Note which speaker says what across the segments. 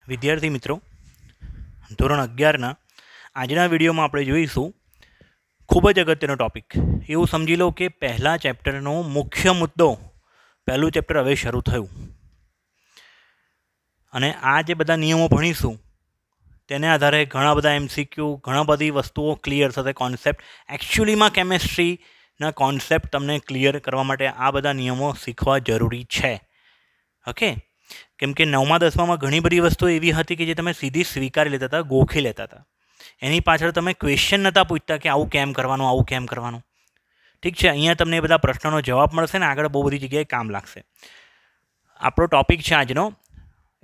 Speaker 1: વિદ્યાર્થી મિત્રો, ધોરણ 11ના આજના વિડીયોમાં આપણે જોઈશું ખૂબ જ અગત્યનો ટૉપિક. એવું સમજી લો કે પહેલા ચેપ્ટરનો મુખ્ય મુદ્દો, પહેલું ચેપ્ટર હવે શરૂ થયું અને આ જે બધા નિયમો ભણીશું તેને આધારે ઘણા બધા MCQ, ઘણા બધી વસ્તુઓ ક્લિયર થશે. કોન્સેપ્ટ એકચ્યુઅલીમાં કેમેસ્ટ્રીના કોન્સેપ્ટ તમને ક્લિયર કરવા માટે આ બધા નિયમો શીખવા જરૂરી છે. ઓકે, કેમ કે 9મા 10મામાં ઘણી બધી વસ્તુઓ એવી હતી કે જે તમે સીધી સ્વીકારી લેતા હતા, ગોખી લેતા હતા. એની પાછળ તમે ક્વેશ્ચન નહોતા પૂછતા કે આવું કેમ કરવાનું, આવું કેમ કરવાનું. ઠીક છે, અહીંયા તમને એ બધા પ્રશ્નોનો જવાબ મળશે ને આગળ બહુ બધી જગ્યાએ કામ લાગશે. આપણો ટૉપિક છે આજનો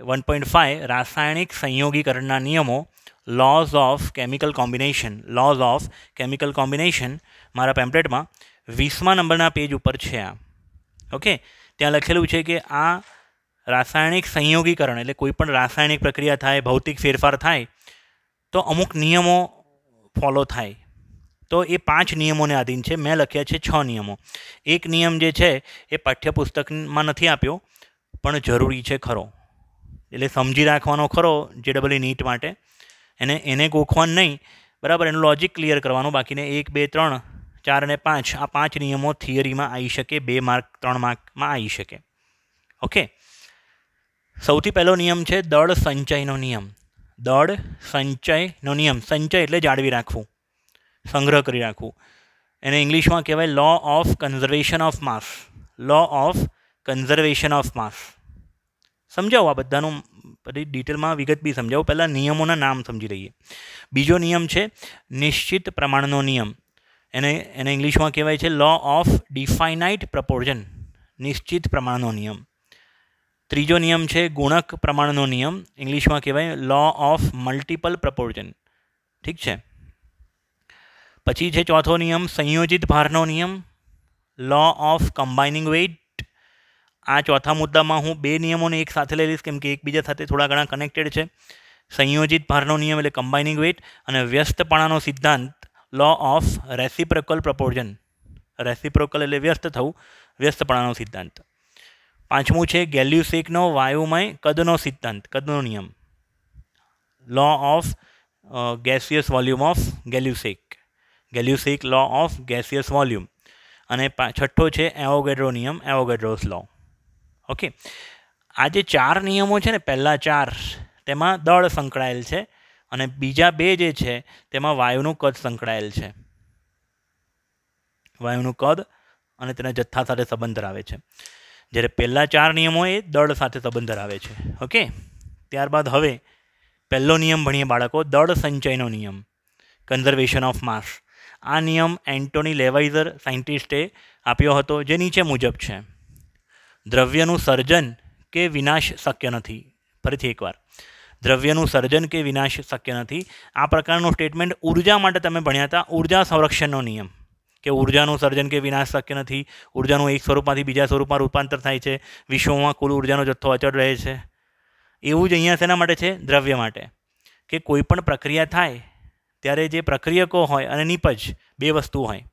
Speaker 1: 1.5 રાસાયણિક સંયોગીકરણના નિયમો, lose of chemical combination. Lose of chemical combination મારા પેમ્પલેટમાં 20મા નંબરના પેજ ઉપર છે આ. ઓકે, ત્યાં લખેલું છે કે આ રાસાયણિક સંયોગીકરણ એટલે કોઈ પણ રાસાયણિક પ્રક્રિયા થાય, ભૌતિક ફેરફાર થાય તો અમુક નિયમો ફોલો થાય. તો એ 5 નિયમોને આધીન છે. મેં લખ્યા છે 6 નિયમો. એક નિયમ જે છે એ પાઠ્યપુસ્તકમાં નથી આપ્યો પણ જરૂરી છે ખરો, એટલે સમજી રાખવાનો ખરો JEE નીટ માટે. એને ગોખવાનું નહીં, બરાબર, એનું લોજિક ક્લિયર કરવાનું. બાકીને 1, 2, 3, 4 અને 5 આ 5 નિયમો થિયરીમાં આવી શકે, 2 માર્ક 3 માર્કમાં આવી શકે. ઓકે, સૌથી પહેલો નિયમ છે દળ સંચયનો નિયમ. દળ સંચયનો નિયમ. સંચય એટલે જાળવી રાખવું, સંગ્રહ કરી રાખવું. એને ઇંગ્લિશમાં કહેવાય law of conservation of mass. Law of conservation of mass. સમજાવો આ બધાનું બધી ડિટેલમાં વિગત બી સમજાવો. પહેલાં નિયમોના નામ સમજી લઈએ. બીજો નિયમ છે નિશ્ચિત પ્રમાણનો નિયમ. એને ઇંગ્લિશમાં કહેવાય છે લો ઓફ ડિફાઇનાઇટ પ્રપોર્શન. નિશ્ચિત પ્રમાણનો નિયમ. ત્રીજો નિયમ છે ગુણક પ્રમાણનો નિયમ. ઇંગ્લિશમાં કહેવાય લો ઓફ મલ્ટિપલ પ્રપોર્શન. ઠીક છે. પછી છે ચોથો નિયમ સંયોજિત ભારનો નિયમ, લો ઓફ કમ્બાઇનિંગ વેઇટ. આ ચોથા મુદ્દામાં હું 2 નિયમોને એક સાથે લઈ લઈશ કેમ કે એકબીજા સાથે થોડા ઘણા કનેક્ટેડ છે. સંયોજિત ભારનો નિયમ એટલે કમ્બાઇનિંગ વેઇટ અને વ્યસ્તપણાનો સિદ્ધાંત law of reciprocal proportion. Reciprocal એટલે વ્યસ્ત થવું, વ્યસ્તપણાનો સિદ્ધાંત. પાંચમું છે ગેલ્યુસેકનો વાયુમય કદનો સિદ્ધાંત, કદનો નિયમ, law of gaseous volume of Gay Lussac. Gay Lussac law of gaseous volume. અને છઠ્ઠો છે એવોગેડ્રો નિયમ, એવોગેડ્રોસ લો. ઓકે, આ જે 4 નિયમો છે ને, પહેલાં 4 તેમાં દળ સંકળાયેલ છે અને બીજા 2 જે છે તેમાં વાયુનું કદ સંકળાયેલ છે. વાયુનું કદ અને તેના જથ્થા સાથે સંબંધ ધરાવે છે. જ્યારે પહેલા 4 નિયમો એ દળ સાથે સંબંધ ધરાવે છે. ઓકે, ત્યારબાદ હવે પહેલો નિયમ ભણીએ બાળકો, દળ સંચયનો નિયમ, કન્ઝર્વેશન ઓફ માસ. આ નિયમ એન્ટોની લેવાઇઝર સાયન્ટિસ્ટે આપ્યો હતો, જે નીચે મુજબ છે. દ્રવ્યનું સર્જન કે વિનાશ શક્ય નથી. ફરીથી એકવાર, દ્રવ્યનું સર્જન કે વિનાશ શક્ય નથી. આ પ્રકારનું સ્ટેટમેન્ટ ઉર્જા માટે તમે ભણ્યા હતા, ઉર્જા સંરક્ષણનો નિયમ, કે ઉર્જાનું સર્જન કે વિનાશ શક્ય નથી. ઉર્જાનું એક સ્વરૂપમાંથી બીજા સ્વરૂપમાં રૂપાંતર થાય છે. વિશ્વમાં કુલ ઉર્જાનો જથ્થો અચળ રહે છે. એવું જ અહીંયા શેના માટે છે? દ્રવ્ય માટે. કે કોઈ પણ પ્રક્રિયા થાય ત્યારે જે પ્રક્રિયકો હોય અને નિપજ 2 વસ્તુ હોય,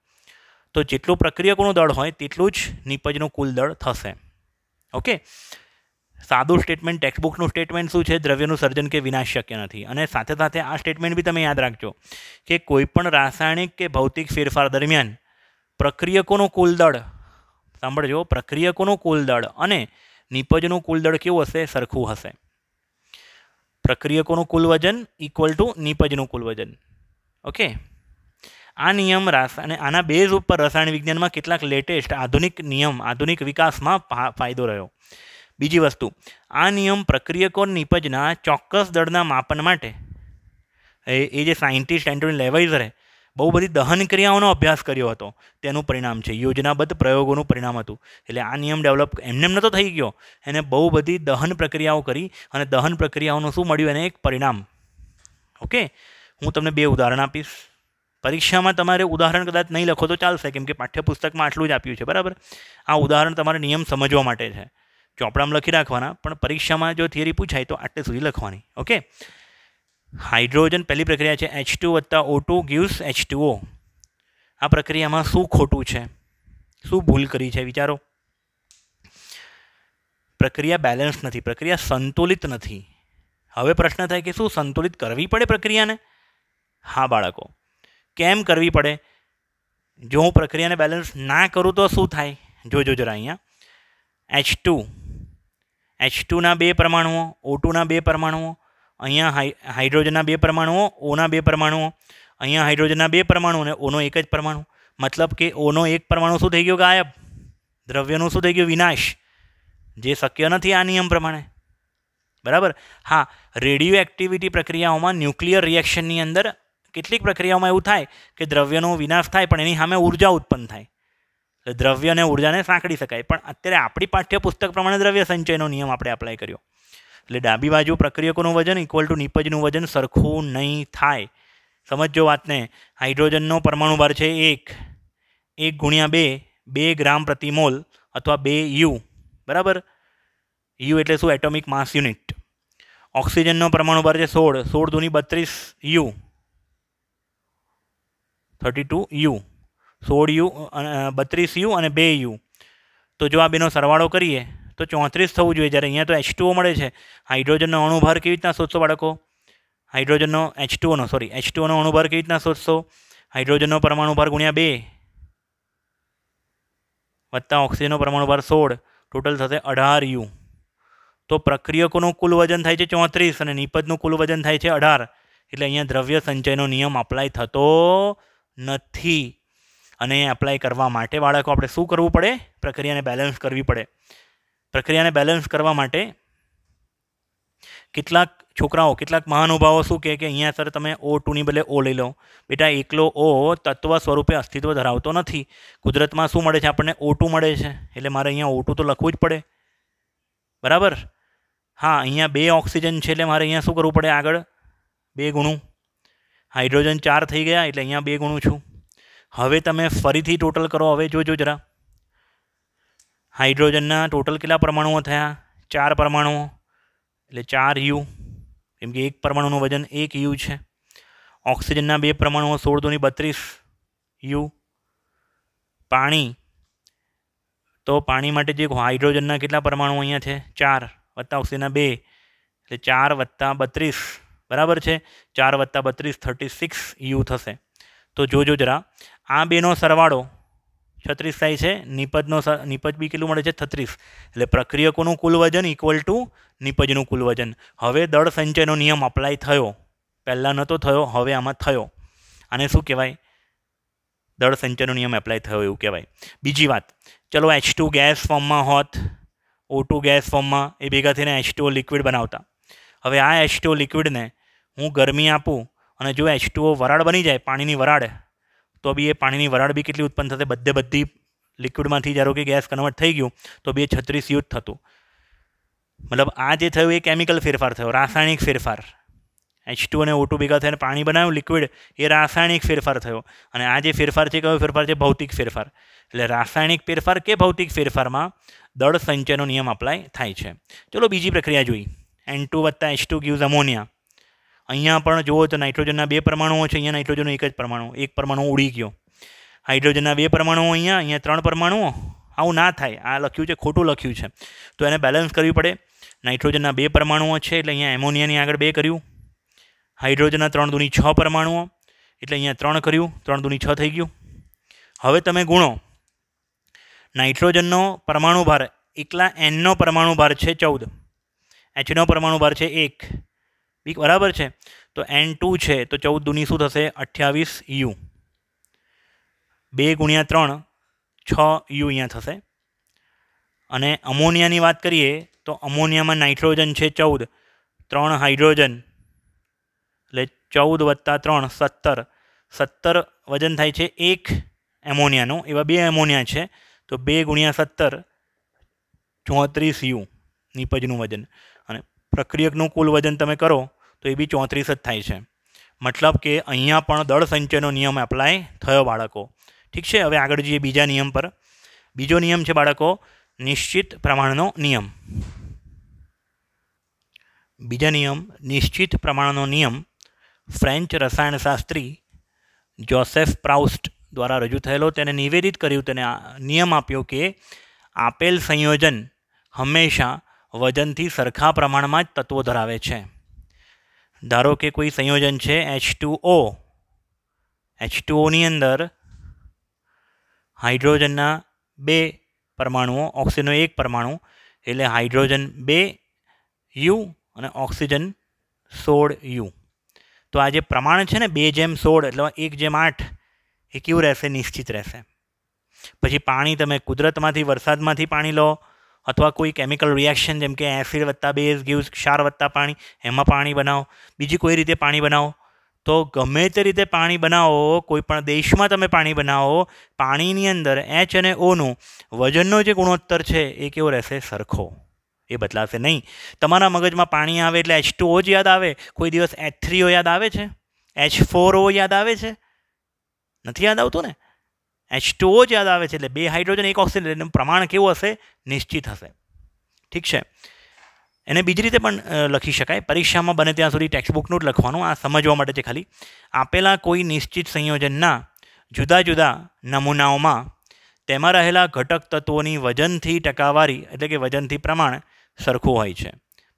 Speaker 1: તો જેટલું પ્રક્રિયકોનું દળ હોય તેટલું જ નિપજનું કુલ દળ થશે. ઓકે, સાદું સ્ટેટમેન્ટ, ટેક્સ્ટબુકનું સ્ટેટમેન્ટ શું છે? દ્રવ્યનું સર્જન કે વિનાશ શક્ય નથી. અને સાથે સાથે આ સ્ટેટમેન્ટ બી તમે યાદ રાખજો કે કોઈ પણ રાસાયણિક કે ભૌતિક ફેરફાર દરમિયાન પ્રક્રિયકોનું કુલ દળ, સાંભળજો, પ્રક્રિયકોનું કુલ દળ અને નિપજનું કુલ દળ કેવું હશે? સરખું હશે. પ્રક્રિયકોનું કુલ વજન ઇક્વલ ટુ નિપજનું કુલ વજન. ઓકે, આ નિયમ અને આના બેઝ ઉપર રસાયણ વિજ્ઞાનમાં કેટલાક લેટેસ્ટ આધુનિક નિયમ, આધુનિક વિકાસમાં ફાયદો રહ્યો. બીજી વસ્તુ, આ નિયમ પ્રક્રિયકો નિપજના ચોક્કસ દળના માપન માટે એ જે સાયન્ટિસ્ટ એન્ટોની લેવાઇઝરે બહુ બધી દહન ક્રિયાઓનો અભ્યાસ કર્યો હતો, તેનું પરિણામ છે. યોજનાબદ્ધ પ્રયોગોનું પરિણામ હતું. એટલે આ નિયમ ડેવલપ એમને નહોતો થઈ ગયો, એને બહુ બધી દહન પ્રક્રિયાઓ કરી અને દહન પ્રક્રિયાઓનું શું મળ્યું? એને એક પરિણામ. ઓકે, હું તમને 2 ઉદાહરણ આપીશ. પરીક્ષામાં તમારે ઉદાહરણ કદાચ નહીં લખો તો ચાલશે, કેમ કે પાઠ્યપુસ્તકમાં આટલું જ આપ્યું છે, બરાબર. આ ઉદાહરણ તમારે નિયમ સમજવા માટે છે. ચોપડામાં લખી રાખવાના, પણ પરીક્ષામાં જો થિયરી પૂછાય તો આટલે સુધી લખવાની. ઓકે, હાઇડ્રોજન પહેલી પ્રક્રિયા છે, H2 + O2 gives H2O. આ પ્રક્રિયામાં શું ખોટું છે? શું ભૂલ કરી છે? વિચારો. પ્રક્રિયા બેલેન્સ નથી, પ્રક્રિયા સંતુલિત નથી. હવે પ્રશ્ન થાય કે શું સંતુલિત કરવી પડે પ્રક્રિયાને? હા બાળકો, કેમ કરવી પડે? જો હું પ્રક્રિયાને બેલેન્સ ના કરું તો શું થાય? જોજો જરા અહીંયા H2ના 2 પરમાણુઓ, O2ના 2 પરમાણુઓ, અહીંયા હાઇડ્રોજનના 2 પરમાણુઓ, ઓના 2 પરમાણુઓ, અહીંયા હાઇડ્રોજનના 2 પરમાણુ અને ઓનો એક જ પરમાણુ. મતલબ કે ઓનો એક પરમાણુ શું થઈ ગયો? ગાયબ. દ્રવ્યનું શું થઈ ગયું? વિનાશ. જે શક્ય નથી આ નિયમ પ્રમાણે. બરાબર. હા, રેડિયો એક્ટિવિટી પ્રક્રિયાઓમાં ન્યુક્લિયર રિએક્શનની અંદર કેટલીક પ્રક્રિયાઓમાં એવું થાય કે દ્રવ્યનો વિનાશ થાય પણ એની સામે ઉર્જા ઉત્પન્ન થાય. દ્રવ્ય અને ઉર્જાને સાંકળી શકાય. પણ અત્યારે આપણી પાઠ્યપુસ્તક પ્રમાણે દ્રવ્ય સંચયનો નિયમ આપણે એપ્લાય કર્યો. એટલે ડાબી બાજુ પ્રક્રિયકોનું વજન ઇક્વલ ટુ નિપજનું વજન સરખું નહીં થાય. સમજો વાતને. હાઇડ્રોજનનો પરમાણુ ભાર છે 1 ગુણ્યા 2 ગ્રામ પ્રતિ મોલ અથવા 2 યુ. બરાબર. યુ એટલે શું? એટોમિક માસ યુનિટ. ઓક્સિજનનો પરમાણુ ભાર છે 16 દુની 32 યુ, 32 યુ, 16 યુ, 32 યુ અને 2 યુ. તો જો આ બેનો સરવાળો કરીએ તો 34 થવું જોઈએ. જ્યારે અહીંયા તો H2O મળે છે. હાઇડ્રોજનનો અણુભાર કેવી રીતના શોધશો બાળકો? હાઇડ્રોજનનો H2O નો અણુભાર કેવી રીતના શોધશો? હાઇડ્રોજનનો પરમાણુ ભાર ગુણ્યા 2 વત્તા ઓક્સિજનનો પરમાણુ ભાર 16, ટોટલ થશે 18 યુ. તો પ્રક્રિયકોનું કુલ વજન થાય છે 34 અને નિપજનું કુલ વજન થાય છે 18. એટલે અહીંયા દ્રવ્ય સંચયનો નિયમ અપ્લાય થતો નથી. અને એપ્લાય કરવા માટે બાળકો આપણે શું કરવું પડે? પ્રક્રિયાને બેલેન્સ કરવી પડે. પ્રક્રિયાને બેલેન્સ કરવા માટે કેટલાક છોકરાઓ, કેટલાક મહાનુભાવો શું કહે કે અહીંયા સર તમે O2ની બદલે O લઈ લો. બેટા, એકલો O તત્વ સ્વરૂપે અસ્તિત્વ ધરાવતો નથી. કુદરતમાં શું મળે છે? આપણને O2 મળે છે. એટલે મારે અહીંયા O2 તો લખવું જ પડે. બરાબર. હા, અહીંયા 2 ઓક્સિજન છે એટલે મારે અહીંયા શું કરવું પડે? આગળ 2 ગુણું. હાઇડ્રોજન 4 થઈ ગયા એટલે અહીંયા 2 ગુણું છું. હવે તમે ફરીથી ટોટલ કરો. હવે જોજો જરા. હાઇડ્રોજનના ટોટલ કેટલા પરમાણુઓ થયા? 4 પરમાણુઓ એટલે 4 યુ, કેમ કે એક પરમાણુનું વજન 1 યુ છે. ઓક્સિજનના 2 પરમાણુઓ 16 દુની 32 યુ. પાણી, તો પાણી માટે જે હાઇડ્રોજનના કેટલા પરમાણુઓ અહીંયા છે? 4 વત્તા ઓક્સિજનના 2 એટલે 4 વત્તા 32. બરાબર છે. 4 વત્તા 32 36 યુ થશે. તો જોજો જરા, આ બેનો સરવાળો 36 થાય છે. નિપજ બી કેટલું મળે છે? 36. એટલે પ્રક્રિયકોનું કુલ વજન ઇક્વલ ટુ નિપજનું કુલ વજન. હવે દળ સંચયનો નિયમ અપ્લાય થયો. પહેલાં નહોતો થયો, હવે આમાં થયો. આને શું કહેવાય? દળ સંચયનો નિયમ એપ્લાય થયો એવું કહેવાય. બીજી વાત, ચલો H2 ગેસ ફોર્મમાં હોત, O2 ગેસ ફોર્મમાં, એ ભેગા થઈને H2O લિક્વિડ બનાવતા. હવે આ H2O લિક્વિડને હું ગરમી આપું અને જો H2O વરાળ બની જાય, પાણીની વરાળ, તો બી એ પાણીની વરાળ બી કેટલી ઉત્પન્ન થશે? બધી લિક્વિડમાંથી ધારો કે ગેસ કન્વર્ટ થઈ ગયું તો બી 36 યુ થતું. મતલબ આ જે થયું એ કેમિકલ ફેરફાર થયો, રાસાયણિક ફેરફાર. H2 અને O2 ભેગા થઈને પાણી બનાવ્યું લિક્વિડ, એ રાસાયણિક ફેરફાર થયો. અને આ જે ફેરફાર છે કયો ફેરફાર છે? ભૌતિક ફેરફાર. એટલે રાસાયણિક ફેરફાર કે ભૌતિક ફેરફારમાં દળ સંચયનો નિયમ અપ્લાય થાય છે. ચલો બીજી પ્રક્રિયા જોઈ. N2 વત્તા H2 gives અમોનિયા. અહીંયા પણ જુઓ તો નાઇટ્રોજનના 2 પરમાણુઓ છે. અહીંયા નાઇટ્રોજનનો એક જ પરમાણુ, એક પરમાણુ ઉડી ગયો. હાઇડ્રોજનના 2 પરમાણુઓ અહીંયા 3 પરમાણુઓ. આવું ના થાય. આ લખ્યું છે, ખોટું લખ્યું છે. તો એને બેલેન્સ કરવી પડે. નાઇટ્રોજનના 2 પરમાણુઓ છે એટલે અહીંયા એમોનિયાની આગળ 2 કર્યું. હાઇડ્રોજનના 3 દુની 6 પરમાણુઓ એટલે અહીંયા 3 કર્યું. 3 દુની 6 થઈ ગયું. હવે તમે ગુણો. નાઇટ્રોજનનો પરમાણુ ભાર એકલા Nનો પરમાણુ ભાર છે 14, Hનો પરમાણુ ભાર છે 1. બરાબર છે. તો N2 છે તો 14 દુની શું થશે? 28 યુ. 2 ગુણ્યા 3 6 યુ અહીંયા થશે. અને અમોનિયાની વાત કરીએ તો અમોનિયામાં નાઇટ્રોજન છે 14, 3 હાઇડ્રોજન એટલે 14 વત્તા 3 17. 17 વજન થાય છે 1 એમોનિયાનું. એવા 2 એમોનિયા છે તો 2 ગુણ્યા 17 34 યુ નિપજનું વજન. અને પ્રક્રિયકનું કુલ વજન તમે કરો તો એ બી 34 જ થાય છે. મતલબ કે અહીંયા પણ દળ સંચયનો નિયમ એપ્લાય થયો બાળકો. ઠીક છે. હવે આગળ જઈએ બીજા નિયમ પર. બીજો નિયમ છે બાળકો નિશ્ચિત પ્રમાણનો નિયમ. બીજા નિયમ નિશ્ચિત પ્રમાણનો નિયમ ફ્રેન્ચ રસાયણશાસ્ત્રી જોસેફ પ્રાઉસ્ટ દ્વારા રજૂ થયેલો. તેને નિવેદિત કર્યું, તેને નિયમ આપ્યો કે આપેલ સંયોજન હંમેશા વજનથી સરખા પ્રમાણમાં જ તત્વો ધરાવે છે. ધારો કે કોઈ સંયોજન છે H2O. H2Oની અંદર હાઇડ્રોજનના 2 પરમાણુઓ, ઓક્સિજનનો 1 પરમાણુ, એટલે હાઇડ્રોજન 2U અને ઓક્સિજન 16U. તો આ જે પ્રમાણ છે ને 2:16 એટલે 1:8 એ કેવું રહેશે? નિશ્ચિત રહેશે. પછી પાણી તમે કુદરતમાંથી, વરસાદમાંથી પાણી લો, અથવા કોઈ કેમિકલ રિએક્શન જેમ કે એસિડ વત્તા બેઝ ગીવ્સ ક્ષાર વત્તા પાણી, એમાં પાણી બનાવો, બીજી કોઈ રીતે પાણી બનાવો, તો ગમે તે રીતે પાણી બનાવો, કોઈ પણ દેશમાં તમે પાણી બનાવો, પાણીની અંદર H અને Oનું વજનનો જે ગુણોત્તર છે એ કેવો રહેશે? સરખો. એ બદલાશે નહીં. તમારા મગજમાં પાણી આવે એટલે H2O જ યાદ આવે? કોઈ દિવસ H3O યાદ આવે છે? H4O યાદ આવે છે? નથી યાદ આવતું ને. H2O જ યાદ આવે છે. એટલે 2 હાઇડ્રોજન 1 ઓક્સિજન, એનું પ્રમાણ કેવું હશે? નિશ્ચિત હશે. ઠીક છે. એને બીજી રીતે પણ લખી શકાય. પરીક્ષામાં બને ત્યાં સુધી ટેક્સ્ટબુકનું જ લખવાનું, આ સમજવા માટે છે ખાલી. આપેલા કોઈ નિશ્ચિત સંયોજનના જુદા જુદા નમૂનાઓમાં તેમાં રહેલા ઘટક તત્વોની વજનથી ટકાવારી એટલે કે વજનથી પ્રમાણ સરખું હોય છે.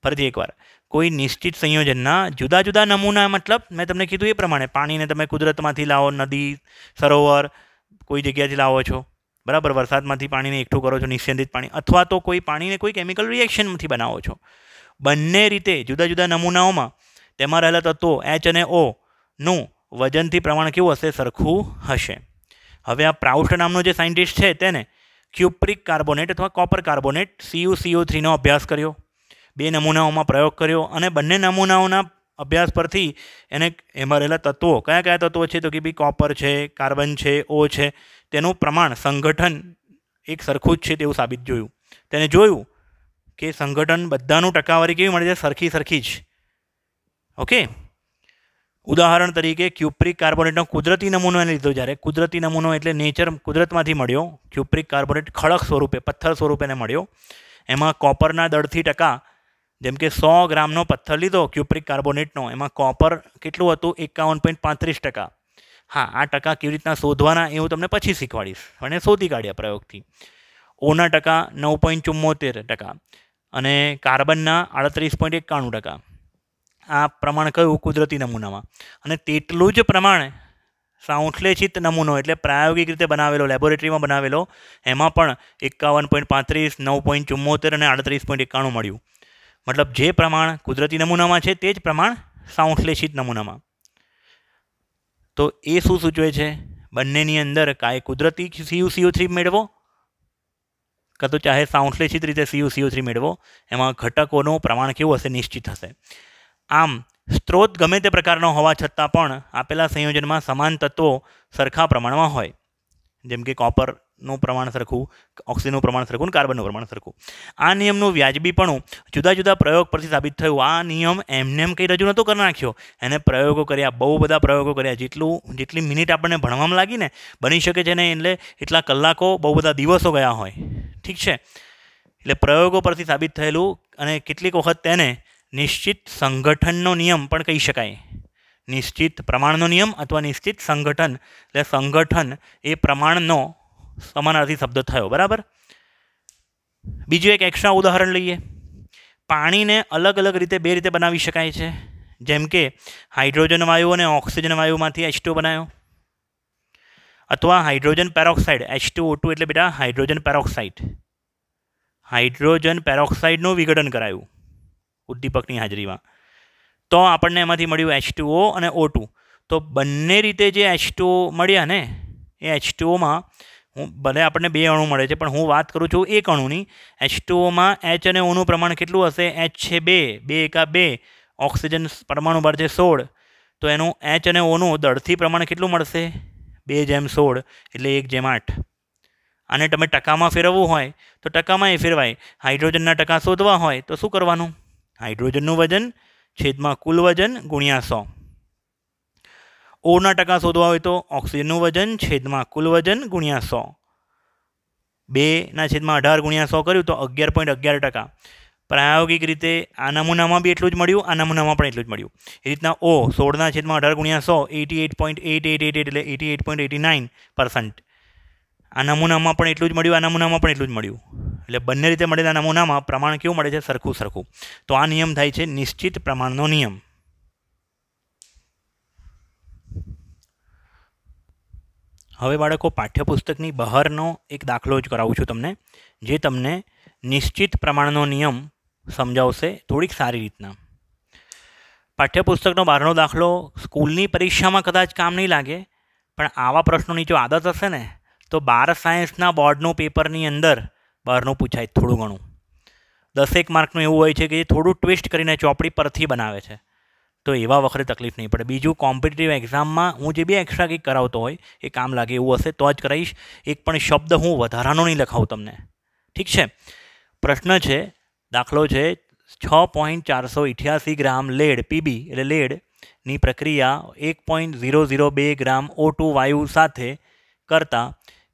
Speaker 1: ફરીથી એકવાર, કોઈ નિશ્ચિત સંયોજનના જુદા જુદા નમૂના, મતલબ મેં તમને કીધું એ પ્રમાણે પાણીને તમે કુદરતમાંથી લાવો, નદી, સરોવર, કોઈ જગ્યાથી લાવો છો, બરાબર, વરસાદમાંથી પાણીને એકઠું કરો છો, નિસ્યંદિત પાણી, અથવા તો કોઈ પાણીને કોઈ કેમિકલ રિએક્શનમાંથી બનાવો છો. બંને રીતે જુદા જુદા નમૂનાઓમાં તેમાં રહેલા તત્વો H અને Oનું વજનથી પ્રમાણ કેવું હશે? સરખું હશે. હવે આ પ્રાઉસ્ટ નામનો જે સાયન્ટિસ્ટ છે તેને ક્યુપ્રિક કાર્બોનેટ અથવા કોપર કાર્બોનેટ CuCO3નો અભ્યાસ કર્યો, 2 નમૂનાઓમાં પ્રયોગ કર્યો, અને બંને નમૂનાઓના અભ્યાસ પરથી એને એમાં રહેલા તત્વો, કયા કયા તત્વો છે? તો કે ભાઈ કોપર છે, કાર્બન છે, O છે, તેનું પ્રમાણ, સંગઠન એક સરખું જ છે તેવું સાબિત જોયું. તેને જોયું કે સંગઠન બધાનું ટકાવારી કેવી મળે છે? સરખી જ. ઓકે. ઉદાહરણ તરીકે ક્યુપ્રિક કાર્બોનેટનો કુદરતી નમૂનો એને લીધો. જ્યારે કુદરતી નમૂનો એટલે નેચર, કુદરતમાંથી મળ્યો, ક્યુપ્રિક કાર્બોનેટ ખડક સ્વરૂપે, પથ્થર સ્વરૂપે એને મળ્યો. એમાં કોપરના દળથી ટકા, જેમ કે 100 ગ્રામનો પથ્થર લીધો ક્યુપ્રિક કાર્બોનેટનો, એમાં કોપર કેટલું હતું? 51.35%. હા, આ ટકા કેવી રીતના શોધવાના એ હું તમને પછી શીખવાડીશ, અને શોધી કાઢ્યા પ્રયોગથી. ઓના ટકા 9.74%, અને કાર્બનના 38.91%. આ પ્રમાણ કયું? કુદરતી નમૂનામાં. અને તેટલું જ પ્રમાણ સંશ્લેષિત નમૂનો એટલે પ્રાયોગિક રીતે બનાવેલો, લેબોરેટરીમાં બનાવેલો, એમાં પણ 51.35, 9.74 અને 38.91 મળ્યું. મતલબ જે પ્રમાણ કુદરતી નમૂનામાં છે તે જ પ્રમાણ સંશ્લેષિત નમૂનામાં. તો એ શું સૂચવે છે? બંનેની અંદર કાંઈ કુદરતી CuCO3 મેળવો, કાં તો ચાહે સંશ્લેષિત રીતે CuCO3 મેળવો, એમાં ઘટકોનું પ્રમાણ કેવું હશે? નિશ્ચિત હશે. આમ સ્ત્રોત ગમે તે પ્રકારનો હોવા છતાં પણ આપેલા સંયોજનમાં સમાન તત્વો સરખા પ્રમાણમાં હોય, જેમ કે કોપરનું પ્રમાણ સરખું, ઓક્સિજનનું પ્રમાણ સરખું, કાર્બનનું પ્રમાણ સરખું. આ નિયમનું વ્યાજબીપણું જુદા જુદા પ્રયોગ પરથી સાબિત થયું. આ નિયમ એમને કંઈ રજૂ નહોતો કરી નાખ્યો, એને પ્રયોગો કર્યા, બહુ બધા પ્રયોગો કર્યા. જેટલી મિનિટ આપણને ભણવામાં લાગી ને, બની શકે છે ને, એટલે એટલા કલાકો, બહુ બધા દિવસો ગયા હોય. ઠીક છે. એટલે પ્રયોગો પરથી સાબિત થયેલું, અને કેટલીક વખત તેને નિશ્ચિત સંગઠનનો નિયમ પણ કહી શકાય. નિશ્ચિત પ્રમાણનો નિયમ અથવા નિશ્ચિત સંગઠન, એટલે સંગઠન એ પ્રમાણનો સમાનાર્થી શબ્દ થયો. બરાબર. બીજું એક એક્સ્ટ્રા ઉદાહરણ લઈએ. પાણીને અલગ અલગ રીતે 2 રીતે બનાવી શકાય છે. જેમ કે હાઇડ્રોજન વાયુ અને ઓક્સિજન વાયુમાંથી H2O બનાવ્યો, અથવા હાઇડ્રોજન પેરોક્સાઇડ H2O2 એટલે બેટા હાઇડ્રોજન પેરોક્સાઇડ, હાઇડ્રોજન પેરોક્સાઇડનું વિઘટન કરાયું ઉદ્દીપકની હાજરીમાં, તો આપણને એમાંથી મળ્યું H2O અને O2. તો બંને રીતે જે H2O મળ્યા ને, એ H2Oમાં ભલે આપણને 2 અણુ મળે છે, પણ હું વાત કરું છું 1 અણુની. H2Oમાં H અને Oનું પ્રમાણ કેટલું હશે? H છે 2, 2 એકા 2, ઓક્સિજન પરમાણુ ભાર છે 16, તો એનું H અને Oનું દળથી પ્રમાણ કેટલું મળશે? 2:16 એટલે 1:8. આને તમે ટકામાં ફેરવવું હોય તો ટકામાં એ ફેરવાય. હાઇડ્રોજનના ટકા શોધવા હોય તો શું કરવાનું? હાઇડ્રોજનનું વજન છેદમાં કુલ વજન ગુણ્યા 100. ઓના ટકા શોધવા હોય તો ઓક્સિજનનું વજન છેદમાં કુલ વજન ગુણ્યા 100. 2/18 ગુણ્યા 100 કર્યું તો 11.11%. પ્રાયોગિક રીતે આ નમૂનામાં બી એટલું જ મળ્યું, આ નમૂનામાં પણ એટલું જ મળ્યું. એ રીતના O 16/18 ગુણ્યા 100 88.8888 એટલે 88.89%. આ નમૂનામાં પણ એટલું જ મળ્યું, આ નમૂનામાં પણ એટલું જ મળ્યું. એટલે બંને રીતે મળેલા નમૂનામાં પ્રમાણ કેવું મળે છે? સરખું. તો આ નિયમ થાય છે નિશ્ચિત પ્રમાણનો નિયમ. હવે બાળકો પાઠ્યપુસ્તકની બહારનો એક દાખલો જ કરાવું છું તમને, જે તમને નિશ્ચિત પ્રમાણનો નિયમ સમજાવશે થોડીક સારી રીતના. પાઠ્યપુસ્તકનો બહારનો દાખલો સ્કૂલની પરીક્ષામાં કદાચ કામ નહીં લાગે, પણ આવા પ્રશ્નોની જો આદત હશે ને તો 12 સાયન્સના બોર્ડનું પેપરની અંદર બહારનું પૂછાય થોડું ઘણું. 10 માર્કનું એવું હોય છે કે જે થોડું ટ્વિસ્ટ કરીને ચોપડી પરથી બનાવે છે, તો એવા વખતે તકલીફ નહીં પડે. બીજું, કોમ્પિટિટિવ એક્ઝામમાં હું જે બી એક્સ્ટ્રા કંઈક કરાવતો હોય એ કામ લાગે એવું હશે તો જ કરાવીશ. એક પણ શબ્દ હું વધારાનો નહીં લખાવું તમને, ઠીક છે? પ્રશ્ન છે, દાખલો છે, 6.488 ગ્રામ લેડ પીબી એટલે લેડની પ્રક્રિયા 1.002 ગ્રામ O2 વાયુ સાથે કરતાં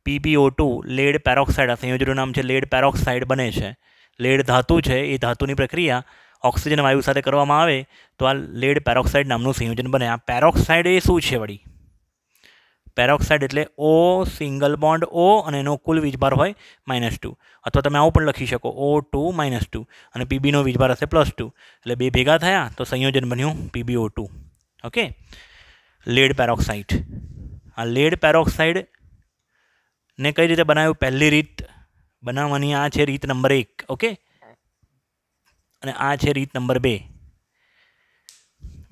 Speaker 1: PbO2 લેડ પેરોક્સાઇડ, આ સંયોજનનું નામ છે લેડ પેરોક્સાઇડ બને છે. લેડ ધાતુ છે, એ ધાતુની પ્રક્રિયા ઓક્સિજન વાયુ સાથે કરવામાં આવે તો આ લેડ પેરોક્સાઇડ નામનું સંયોજન બને. આ પેરોક્સાઇડ એ શું છે વળી? પેરોક્સાઇડ એટલે O સિંગલ બોન્ડ O અને એનો કુલ વીજભાર હોય -2, અથવા તમે આવું પણ લખી શકો O2 -2 અને પીબીનો વીજભાર હશે +2, એટલે બે ભેગા થયા તો સંયોજન બન્યું PbO2. Okay, lead peroxide. આ લેડ પેરોક્સાઇડને કઈ રીતે બનાવ્યું? પહેલી રીત બનાવવાની આ છે રીત નંબર 1. ઓકે, અને આ છે રીત નંબર 2.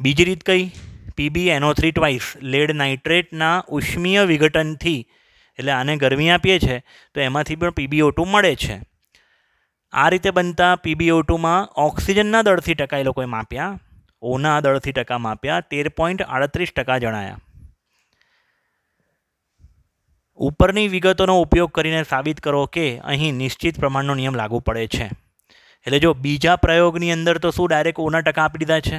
Speaker 1: બીજી રીત કઈ? PbNO3 ટ્વાઇસ લેડ નાઇટ્રેટના ઉષ્મીય વિઘટનથી, એટલે આને ગરમી આપીએ છે તો એમાંથી પણ PbO2 મળે છે. આ રીતે બનતા PbO2માં ઓક્સિજનના દળથી ટકા એ લોકોએ માપ્યા, ઓના દળથી ટકા માપ્યા, 13.38% જણાયા. ઉપરની વિગતોનો ઉપયોગ કરીને સાબિત કરો કે અહીં નિશ્ચિત પ્રમાણનો નિયમ લાગુ પડે છે. એટલે જો બીજા પ્રયોગની અંદર તો શું ડાયરેક્ટ ઓના ટકા આપી દીધા છે,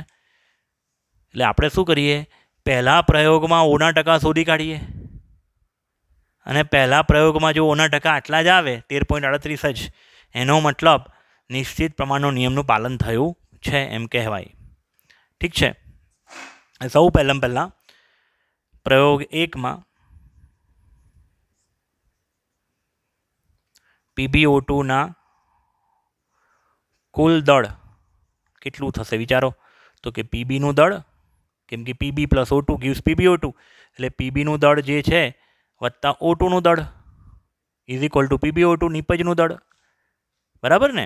Speaker 1: એટલે આપણે શું કરીએ, પહેલા પ્રયોગમાં ઓના ટકા શોધી કાઢીએ, અને પહેલા પ્રયોગમાં જો ઓના ટકા આટલા જ આવે 13.38 જ, એનો મતલબ નિશ્ચિત પ્રમાણનો નિયમનું પાલન થયું છે એમ કહેવાય. ઠીક છે? સૌ પહેલાં પ્રયોગ 1માં PbO2ના કુલ દળ કેટલું થશે વિચારો? તો કે પીબીનું દળ, કેમ કે PB plus O2 gives PbO2, એટલે પીબીનું દળ જે છે વત્તા O2નું દળ ઇઝ ઇક્વલ ટુ PbO2 નિપજનું દળ. બરાબર ને?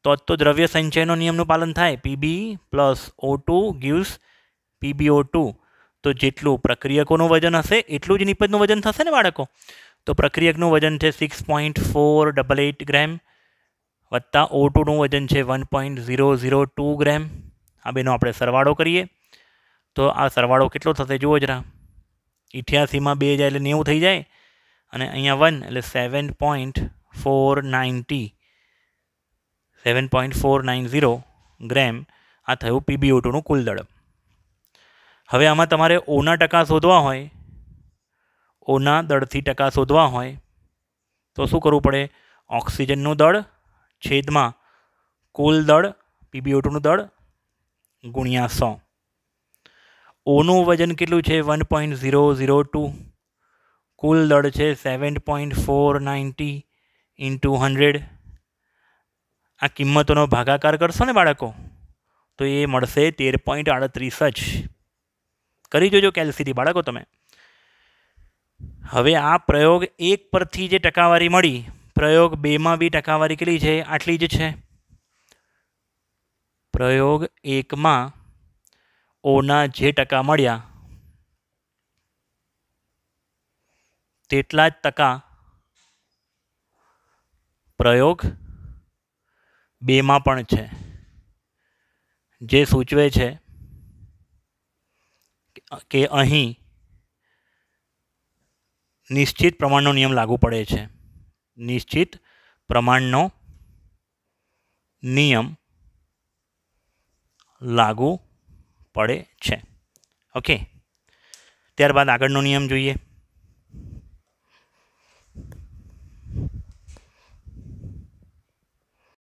Speaker 1: તો દ્રવ્ય સંચયનો નિયમનું પાલન થાય. PB plus O2 gives PbO2. તો જેટલું પ્રક્રિયકોનું વજન હશે એટલું જ નિપજનું વજન થશે ને બાળકો? તો પ્રક્રિયકનું વજન છે 6.488 ગ્રામ વત્તા O2નું વજન છે 1.002 ગ્રામ. આ બેનો આપણે સરવાળો કરીએ તો આ સરવાળો કેટલો થશે જુઓ જરા. 88માં 2 જાય એટલે 90 થઈ જાય, અને અહીંયા 1 એટલે 7.490 ગ્રામ. આ થયું PbO2નું કુલ દળ. હવે આમાં તમારે ઓના ટકા શોધવા હોય, ઓના દળથી ટકા શોધવા હોય તો શું કરવું પડે? ઓક્સિજનનું દળ છેદમાં કુલ દળ PbO2નું દળ ગુણ્યા 100. ઓનું વજન કેટલું છે? 1.002. કુલ દળ છે 7.490 × 100. આ કિંમતોનો ભાગાકાર કરશો ને બાળકો તો એ મળશે 13.38 જ. કરી જોજો કેલ્સીથી બાળકો તમે. હવે આ પ્રયોગ 1 પરથી જે ટકાવારી મળી, પ્રયોગ 2માં બી ટકાવારી કેટલી છે? આટલી જ છે. પ્રયોગ 1માં ઓના જે ટકા મળ્યા તેટલા જ ટકા પ્રયોગ 2માં પણ છે, જે સૂચવે છે કે અહીં નિશ્ચિત પ્રમાણનો નિયમ લાગુ પડે છે. નિશ્ચિત પ્રમાણનો નિયમ લાગુ પડે છે. ઓકે, ત્યારબાદ આગળનો નિયમ જોઈએ.